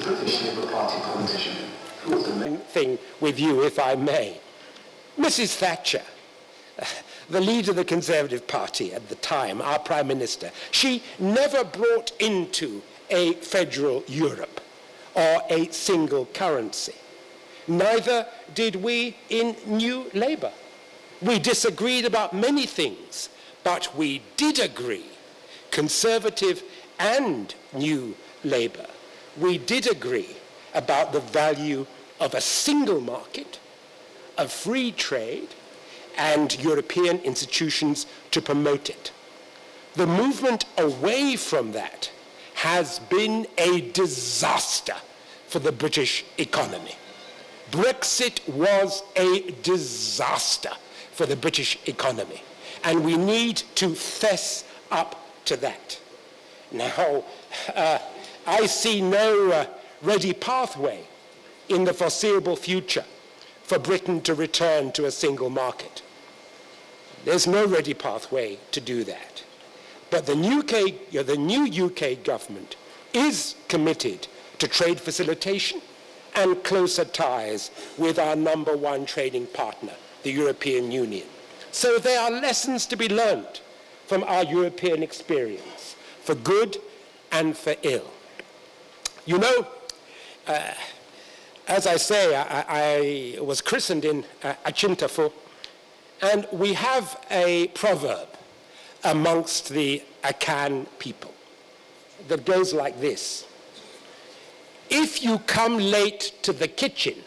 British Labour Party politician. Who was the main thing with you, if I may. Mrs. Thatcher, the leader of the Conservative Party at the time, our Prime Minister, she never brought into a federal Europe or a single currency. Neither did we in New Labour. We disagreed about many things, but we did agree, Conservative and New Labour, we did agree about the value of a single market, of free trade, and European institutions to promote it. The movement away from that has been a disaster for the British economy. Brexit was a disaster for the British economy, and we need to fess up to that. Now, I see no ready pathway in the foreseeable future for Britain to return to a single market. There's no ready pathway to do that. But the new UK government is committed to trade facilitation and closer ties with our number one trading partner, the European Union. So there are lessons to be learned from our European experience, for good and for ill. You know, as I say, I was christened in Achintafo, and we have a proverb amongst the Akan people that goes like this: if you come late to the kitchen,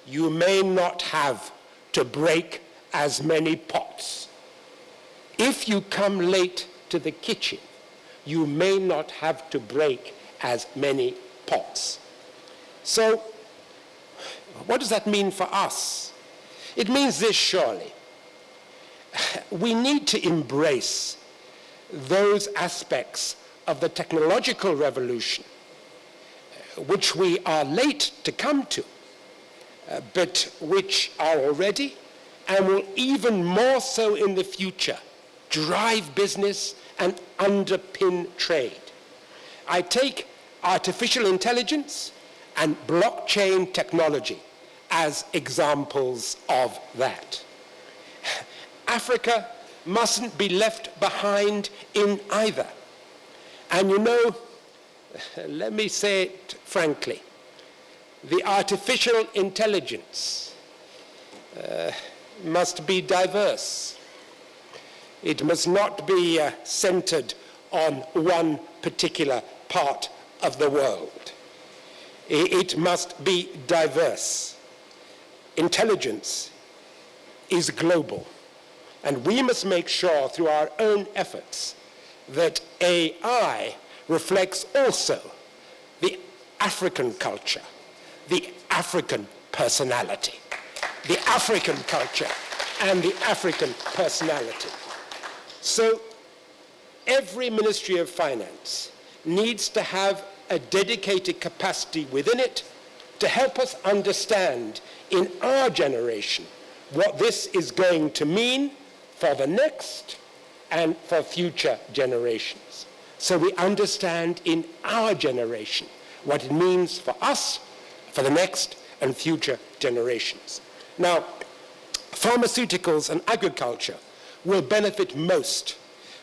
you may not have to break as many pots. If you come late to the kitchen, you may not have to break as many pots. So, what does that mean for us? It means this, surely. We need to embrace those aspects of the technological revolution which we are late to come to, but which are already and will even more so in the future drive business and underpin trade. I take artificial intelligence and blockchain technology as examples of that. Africa mustn't be left behind in either. And you know, let me say it frankly, the artificial intelligence must be diverse. It must not be centered on one particular part of the world. It must be diverse. Intelligence is global, and we must make sure through our own efforts that AI reflects also the African culture, the African personality, the African culture and the African personality. So every Ministry of Finance needs to have a dedicated capacity within it to help us understand in our generation what this is going to mean for the next and for future generations. So we understand in our generation what it means for us, for the next and future generations. Now, pharmaceuticals and agriculture will benefit most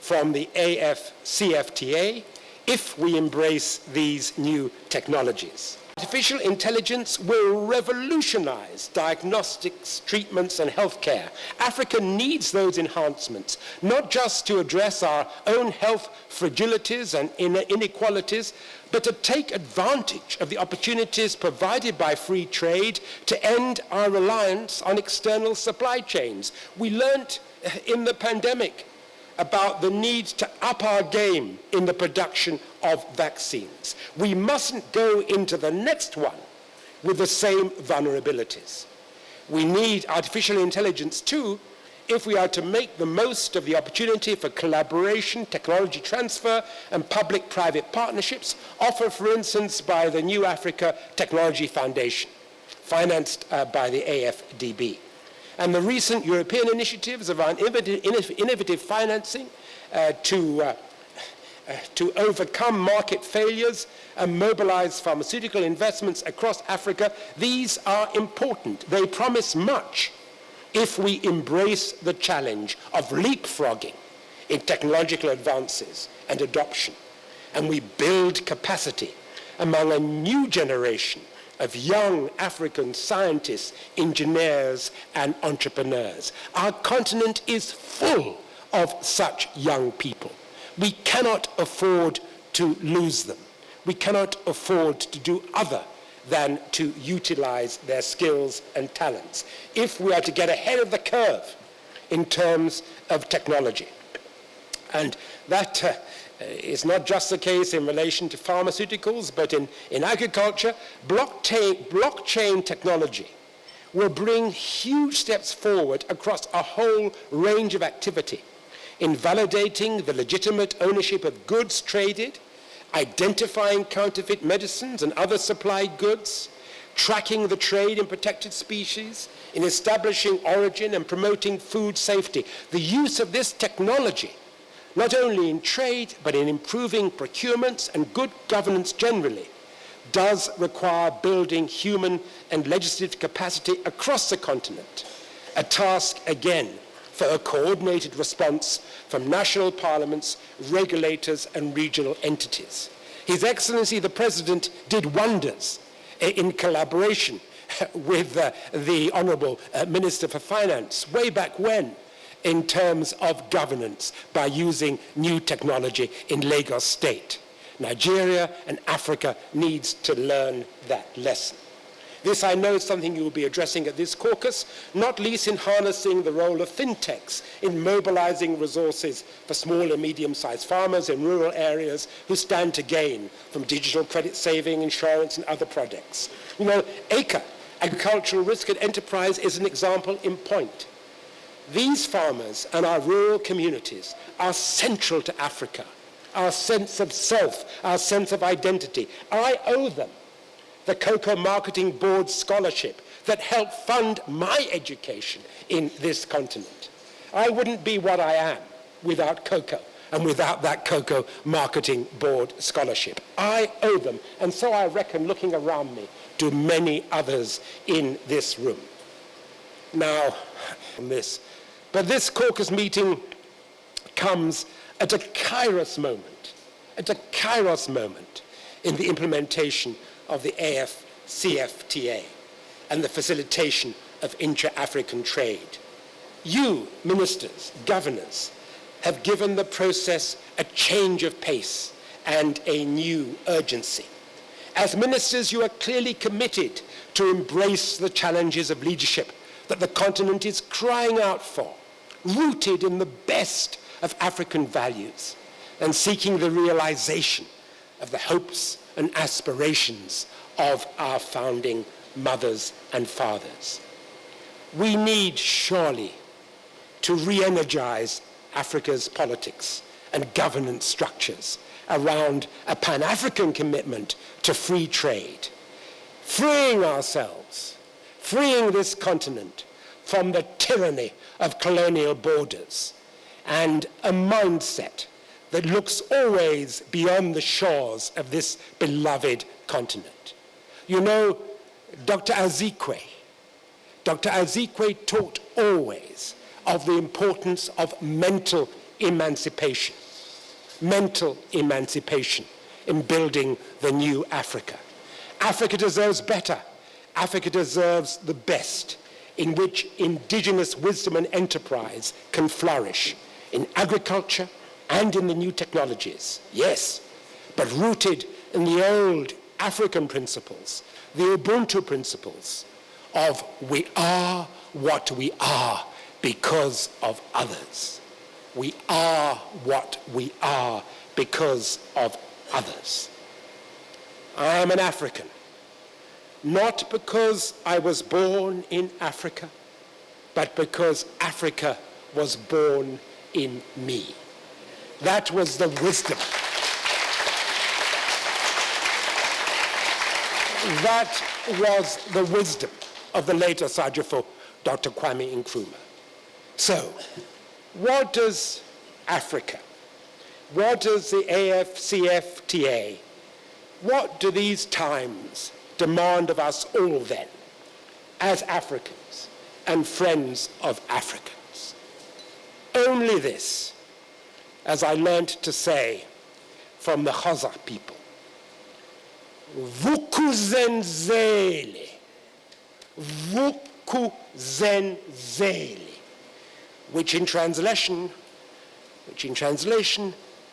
from the AFCFTA if we embrace these new technologies. Artificial intelligence will revolutionize diagnostics, treatments, and healthcare. Africa needs those enhancements, not just to address our own health fragilities and inequalities, but to take advantage of the opportunities provided by free trade to end our reliance on external supply chains. We learned in the pandemic about the need to up our game in the production of vaccines. We mustn't go into the next one with the same vulnerabilities. We need artificial intelligence too if we are to make the most of the opportunity for collaboration, technology transfer, and public-private partnerships offered, for instance, by the New Africa Technology Foundation, financed by the AFDB. And the recent European initiatives around innovative financing to to overcome market failures and mobilize pharmaceutical investments across Africa. These are important. They promise much if we embrace the challenge of leapfrogging in technological advances and adoption, and we build capacity among a new generation of young African scientists, engineers, and entrepreneurs. Our continent is full of such young people. We cannot afford to lose them. We cannot afford to do other than to utilize their skills and talents if we are to get ahead of the curve in terms of technology. And that is not just the case in relation to pharmaceuticals, but in agriculture. Blockchain technology will bring huge steps forward across a whole range of activity in validating the legitimate ownership of goods traded, identifying counterfeit medicines and other supplied goods, tracking the trade in protected species, in establishing origin and promoting food safety. The use of this technology, not only in trade, but in improving procurements and good governance generally, does require building human and legislative capacity across the continent, a task, again, for a coordinated response from national parliaments, regulators, and regional entities. His Excellency the President did wonders in collaboration with the Honourable Minister for Finance way back when in terms of governance by using new technology in Lagos State. Nigeria and Africa needs to learn that lesson. This, I know, is something you will be addressing at this caucus, not least in harnessing the role of fintechs in mobilizing resources for small and medium-sized farmers in rural areas who stand to gain from digital credit saving, insurance, and other products. You know, ACRE, Agricultural Risk and Enterprise, is an example in point. These farmers and our rural communities are central to Africa, our sense of self, our sense of identity. I owe them the Cocoa Marketing Board scholarship that helped fund my education in this continent. I wouldn't be what I am without cocoa and without that Cocoa Marketing Board scholarship. I owe them, and so I reckon, looking around me, to many others in this room. Now, but this caucus meeting comes at a kairos moment in the implementation of the AFCFTA and the facilitation of intra-African trade. You, ministers, governors, have given the process a change of pace and a new urgency. As ministers, you are clearly committed to embrace the challenges of leadership that the continent is crying out for, rooted in the best of African values and seeking the realization of the hopes and aspirations of our founding mothers and fathers. We need surely to re-energize Africa's politics and governance structures around a Pan-African commitment to free trade, freeing ourselves, freeing this continent from the tyranny of colonial borders and a mindset that looks always beyond the shores of this beloved continent. You know, Dr. Azikwe talked always of the importance of mental emancipation in building the new Africa. Africa deserves better. Africa deserves the best, in which indigenous wisdom and enterprise can flourish in agriculture and in the new technologies, yes, but rooted in the old African principles, the Ubuntu principles of we are what we are because of others. We are what we are because of others. I am an African, not because I was born in Africa, but because Africa was born in me. That was the wisdom. That was the wisdom of the late Osagyefo, Dr. Kwame Nkrumah. So, what does Africa What does the AFCFTA, what do these times demand of us all then, as Africans and friends of Africans? Only this, as I learned to say from the Xhosa people, vukuzenzele, vukuzenzele, which in translation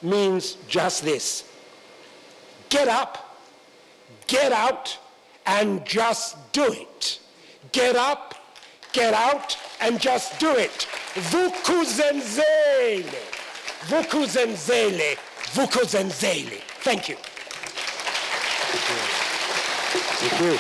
means just this: get up, get out, and just do it. Get up, get out, and just do it. Vukuzenzele, vukuzenzele, vukuzenzele. Thank you. Thank you.